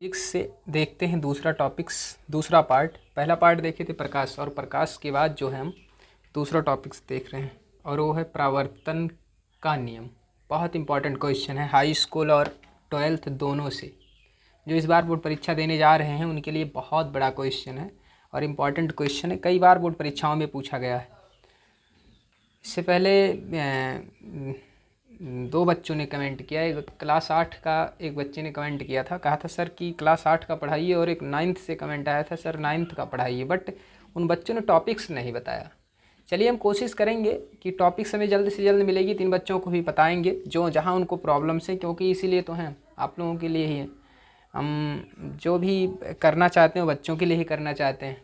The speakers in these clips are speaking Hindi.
टॉपिक्स से देखते हैं दूसरा टॉपिक्स, दूसरा पार्ट। पहला पार्ट देखे थे प्रकाश, और प्रकाश के बाद जो है हम दूसरा टॉपिक्स देख रहे हैं और वो है प्रावर्तन का नियम। बहुत इंपॉर्टेंट क्वेश्चन है हाई स्कूल और 12th दोनों से। जो इस बार बोर्ड परीक्षा देने जा रहे हैं उनके लिए बहुत बड़ा क्वेश्चन है और इम्पॉर्टेंट क्वेश्चन है, कई बार बोर्ड परीक्षाओं में पूछा गया है। इससे पहले दो बच्चों ने कमेंट किया, एक क्लास 8 का एक बच्चे ने कमेंट किया था, कहा था सर कि क्लास 8 का पढ़ाइए, और एक 9th से कमेंट आया था सर 9th का पढ़ाइए, बट उन बच्चों ने टॉपिक्स नहीं बताया। चलिए हम कोशिश करेंगे कि टॉपिक्स हमें जल्द से जल्द मिलेगी, 3 बच्चों को भी बताएंगे जो जहाँ उनको प्रॉब्लम्स हैं, क्योंकि इसीलिए तो हैं, आप लोगों के लिए ही है। हम जो भी करना चाहते हैं वो बच्चों के लिए ही करना चाहते हैं।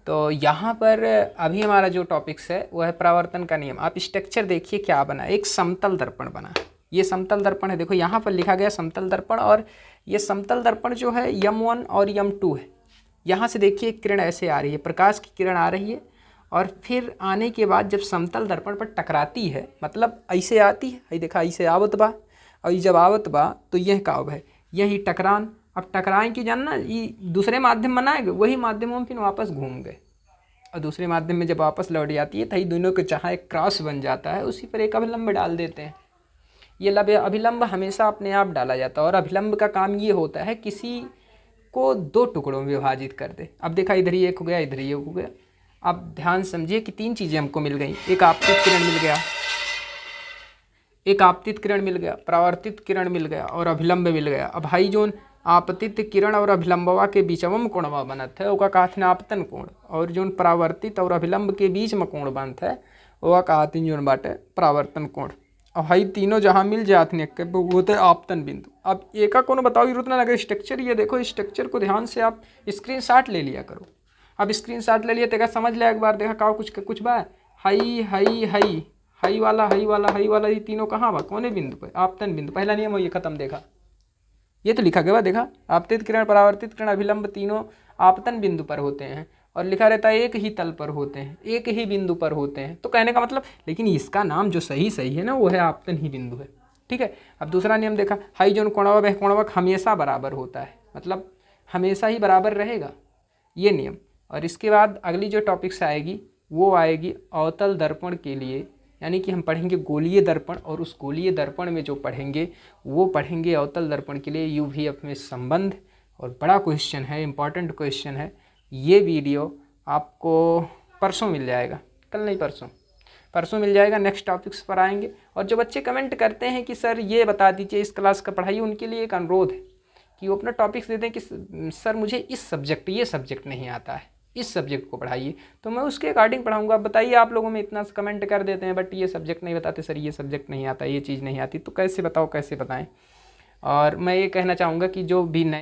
तो यहाँ पर अभी हमारा जो टॉपिक्स है वो है प्रावर्तन का नियम। आप स्ट्रक्चर देखिए क्या बना, एक समतल दर्पण बना। ये समतल दर्पण है, देखो यहाँ पर लिखा गया समतल दर्पण, और ये समतल दर्पण जो है M1 और M2 है। यहाँ से देखिए किरण ऐसे आ रही है, प्रकाश की किरण आ रही है, और फिर आने के बाद जब समतल दर्पण पर टकराती है, मतलब ऐसे आती है, ये देखा ऐसे आवत बा, और जब आवत बा तो यह काव है, यही टकरान। अब टकराएं कि जानना, ये दूसरे माध्यम बनाएंगे, वही माध्यम हम फिर वापस घूम गए, और दूसरे माध्यम में जब वापस लौट जाती है तो ये दोनों के जहाँ एक क्रॉस बन जाता है उसी पर एक अभिलंब डाल देते हैं। ये अभिलंब हमेशा अपने आप डाला जाता है, और अभिलंब का काम ये होता है किसी को 2 टुकड़ों में विभाजित कर दे। अब देखा इधर ही एक हो गया, इधर ही एक हो गया। अब ध्यान समझिए कि 3 चीज़ें हमको मिल गई, एक आपतित किरण मिल गया, एक आपतित किरण मिल गया, परावर्तित किरण मिल गया, और अभिलंब मिल गया। अब भाई जोन आपतित किरण और अभिलंबवा के बीचम कोणवा बनत है ओका कहते आपतन कोण, और जोन परावर्तित और अभिलंब के बीच में कोण बनता है वह कहते जोन बाटे परावर्तन कोण। और भाई तीनों जहाँ मिल जाते हैं वो होते आपतन बिंदु। अब एका कोनो बताओ जरूरत ना लगे, स्ट्रक्चर ये देखो, स्ट्रक्चर को ध्यान से आप स्क्रीनशॉट ले लिया करो। अब स्क्रीनशॉट ले लिया तो समझ लिया, एक बार देखा का कुछ बा, हाई हाई हाई हाई वाला हाई वाला हाई वाला, ये तीनों कहाँ बा, कोने बिंदु पे, आपतन बिंदु। पहला नियम हो ये खत्म, देखा ये तो लिखा गया, देखा आपतित किरण परावर्तित किरण अभिलंब तीनों आपतन बिंदु पर होते हैं, और लिखा रहता है एक ही तल पर होते हैं, एक ही बिंदु पर होते हैं। तो कहने का मतलब, लेकिन इसका नाम जो सही है ना वो है आपतन ही बिंदु है, ठीक है। अब दूसरा नियम देखा, हाई जोन कोणवक वह कोणवक हमेशा बराबर होता है, मतलब हमेशा ही बराबर रहेगा, ये नियम। और इसके बाद अगली जो टॉपिक्स आएगी वो आएगी अवतल दर्पण के लिए, यानी कि हम पढ़ेंगे गोलीय दर्पण, और उस गोलीय दर्पण में जो पढ़ेंगे वो पढ़ेंगे अवतल दर्पण के लिए UVF में संबंध। और बड़ा क्वेश्चन है, इंपॉर्टेंट क्वेश्चन है। ये वीडियो आपको परसों मिल जाएगा, कल नहीं परसों मिल जाएगा। नेक्स्ट टॉपिक्स पर आएंगे। और जो बच्चे कमेंट करते हैं कि सर ये बता दीजिए इस क्लास का पढ़ाइए, उनके लिए एक अनुरोध है कि वो अपना टॉपिक्स दे दें कि सर मुझे इस सब्जेक्ट ये सब्जेक्ट नहीं आता है, इस सब्जेक्ट को पढ़ाइए, तो मैं उसके अकॉर्डिंग पढ़ाऊंगा। बताइए, आप लोगों में इतना कमेंट कर देते हैं बट ये सब्जेक्ट नहीं बताते, सर ये सब्जेक्ट नहीं आता, ये चीज़ नहीं आती, तो कैसे बताओ, कैसे बताएं। और मैं ये कहना चाहूँगा कि जो भी नए